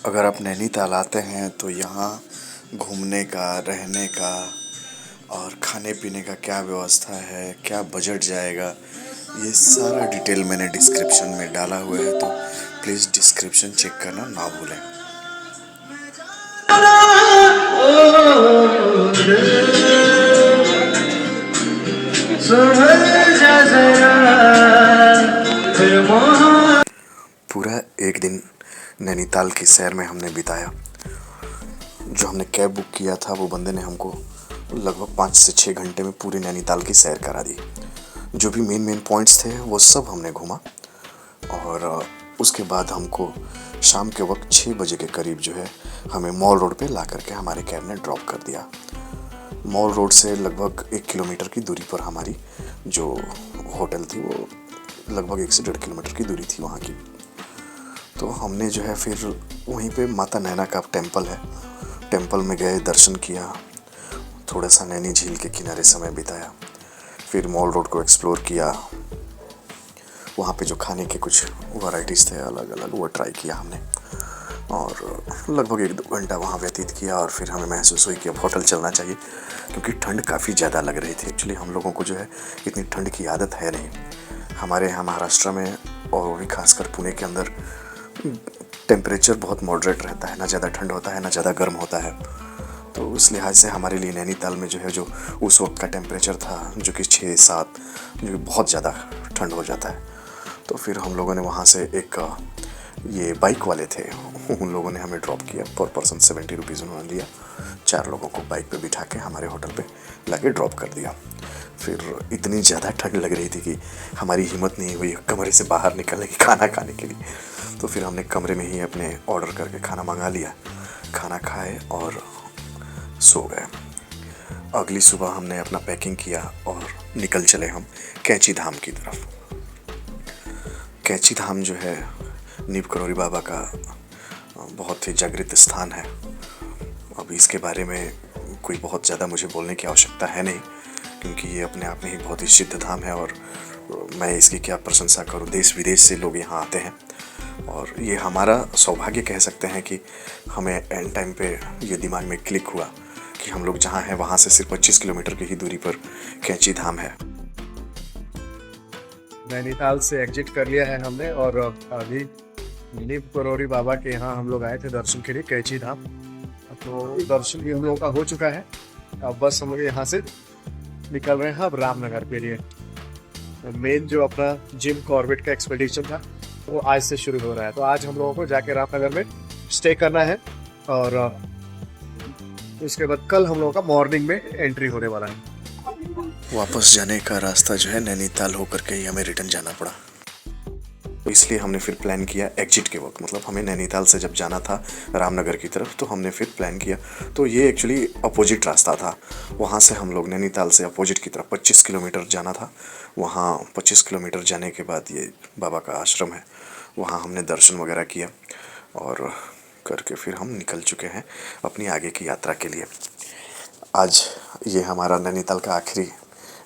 अगर आप नैनीताल आते हैं तो यहाँ घूमने का, रहने का और खाने पीने का क्या व्यवस्था है, क्या बजट जाएगा, ये सारा डिटेल मैंने डिस्क्रिप्शन में डाला हुआ है, तो प्लीज़ डिस्क्रिप्शन चेक करना ना भूलें। पूरा एक दिन नैनीताल की सैर में हमने बिताया। जो हमने कैब बुक किया था वो बंदे ने हमको लगभग 5 से 6 घंटे में पूरी नैनीताल की सैर करा दी। जो भी मेन मेन पॉइंट्स थे वो सब हमने घूमा और उसके बाद हमको शाम के वक्त 6 बजे के करीब जो है हमें मॉल रोड पे ला करके हमारे कैब ने ड्रॉप कर दिया। मॉल रोड से लगभग 1 किलोमीटर की दूरी पर हमारी जो होटल थी वो लगभग 1 से 1.5 किलोमीटर की दूरी थी वहाँ की। तो हमने जो है फिर वहीं पे माता नैना का टेम्पल है, टेम्पल में गए, दर्शन किया, थोड़ा सा नैनी झील के किनारे समय बिताया, फिर मॉल रोड को एक्सप्लोर किया। वहाँ पे जो खाने के कुछ वैरायटीज़ थे अलग अलग वो ट्राई किया हमने और लगभग 1-2 घंटा वहाँ व्यतीत किया और फिर हमें महसूस हुई कि अब होटल चलना चाहिए क्योंकि ठंड काफ़ी ज़्यादा लग रही थी। एक्चुअली हम लोगों को जो है इतनी ठंड की आदत है नहीं। हमारे यहाँ महाराष्ट्र में और वो भी खासकर पुणे के अंदर टेम्परेचर बहुत मॉडरेट रहता है, ना ज़्यादा ठंड होता है ना ज़्यादा गर्म होता है। तो उस लिहाज से हमारे लिए नैनीताल में जो है जो उस वक्त का टेम्परेचर था जो कि 6-7, जो कि बहुत ज़्यादा ठंड हो जाता है। तो फिर हम लोगों ने वहाँ से एक ये बाइक वाले थे, उन लोगों ने हमें ड्रॉप किया। पर पर्सन 70 रुपीज़ उन्होंने लिया। 4 लोगों को बाइक पे बिठा के हमारे होटल पे लाके ड्रॉप कर दिया। फिर इतनी ज़्यादा ठंड लग रही थी कि हमारी हिम्मत नहीं हुई कमरे से बाहर निकलने की खाना खाने के लिए। तो फिर हमने कमरे में ही अपने ऑर्डर करके खाना मंगा लिया, खाना खाए और सो गए। अगली सुबह हमने अपना पैकिंग किया और निकल चले हम कैंची धाम की तरफ। कैंची धाम जो है नीम करौरी बाबा का बहुत ही जागृत स्थान है। अभी इसके बारे में कोई बहुत ज़्यादा मुझे बोलने की आवश्यकता है नहीं क्योंकि ये अपने आप में ही बहुत ही सिद्ध धाम है और मैं इसकी क्या प्रशंसा करूं। देश विदेश से लोग यहाँ आते हैं और ये हमारा सौभाग्य कह सकते हैं कि हमें एंड टाइम पे ये दिमाग में क्लिक हुआ कि हम लोग जहाँ हैं वहाँ से सिर्फ 25 किलोमीटर की ही दूरी पर कैंची धाम है। नैनीताल से एग्जिट कर लिया है हमने और अभी नीम करौरी बाबा के यहाँ हम लोग आए थे दर्शन के लिए, कैंची धाम। तो दर्शन भी हम लोगों का हो चुका है। अब बस हम लोग यहाँ से निकल रहे हैं अब रामनगर के लिए। मेन जो अपना जिम कॉर्बेट का एक्सपेडिशन था वो आज से शुरू हो रहा है। तो आज हम लोगों को जाके रामनगर में स्टे करना है और उसके बाद कल हम लोगों का मॉर्निंग में एंट्री होने वाला है। वापस जाने का रास्ता जो है नैनीताल होकर के ही हमें रिटर्न जाना पड़ा। तो इसलिए हमने फिर प्लान किया एग्जिट के वक्त, मतलब हमें नैनीताल से जब जाना था रामनगर की तरफ तो हमने फिर प्लान किया। तो ये एक्चुअली अपोजिट रास्ता था। वहाँ से हम लोग नैनीताल से अपोजिट की तरफ 25 किलोमीटर जाना था। वहाँ 25 किलोमीटर जाने के बाद ये बाबा का आश्रम है, वहाँ हमने दर्शन वगैरह किया और करके फिर हम निकल चुके हैं अपनी आगे की यात्रा के लिए। आज ये हमारा नैनीताल का आखिरी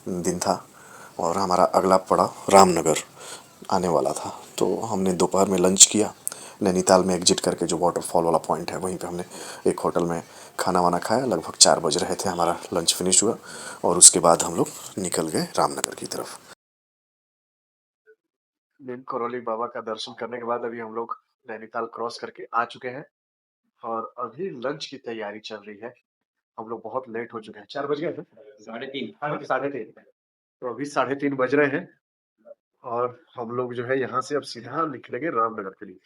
दिन था और हमारा अगला पड़ाव रामनगर आने वाला था। तो हमने दोपहर में लंच किया नैनीताल में एग्जिट करके, जो वाटरफॉल वाला पॉइंट है वहीं पे हमने एक होटल में खाना वाना खाया। लगभग 4 बज रहे थे, हमारा लंच फिनिश हुआ और उसके बाद हम लोग निकल गए रामनगर की तरफ। नीम करौली बाबा का दर्शन करने के बाद अभी हम लोग नैनीताल क्रॉस करके आ चुके हैं और अभी लंच की तैयारी चल रही है। हम लोग बहुत लेट हो चुके हैं, 4 बज गए थे, 3:30, हाँ 3:30। तो अभी 3:30 बज रहे हैं और हम लोग जो है यहाँ से अब सीधा निकलेंगे रामनगर के लिए।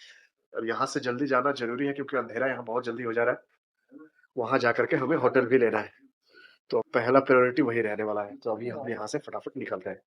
और यहाँ से जल्दी जाना जरूरी है क्योंकि अंधेरा यहाँ बहुत जल्दी हो जा रहा है। वहां जा करके हमें होटल भी लेना है, तो पहला प्रायोरिटी वही रहने वाला है। तो अभी हम यहाँ से फटाफट निकल रहे हैं।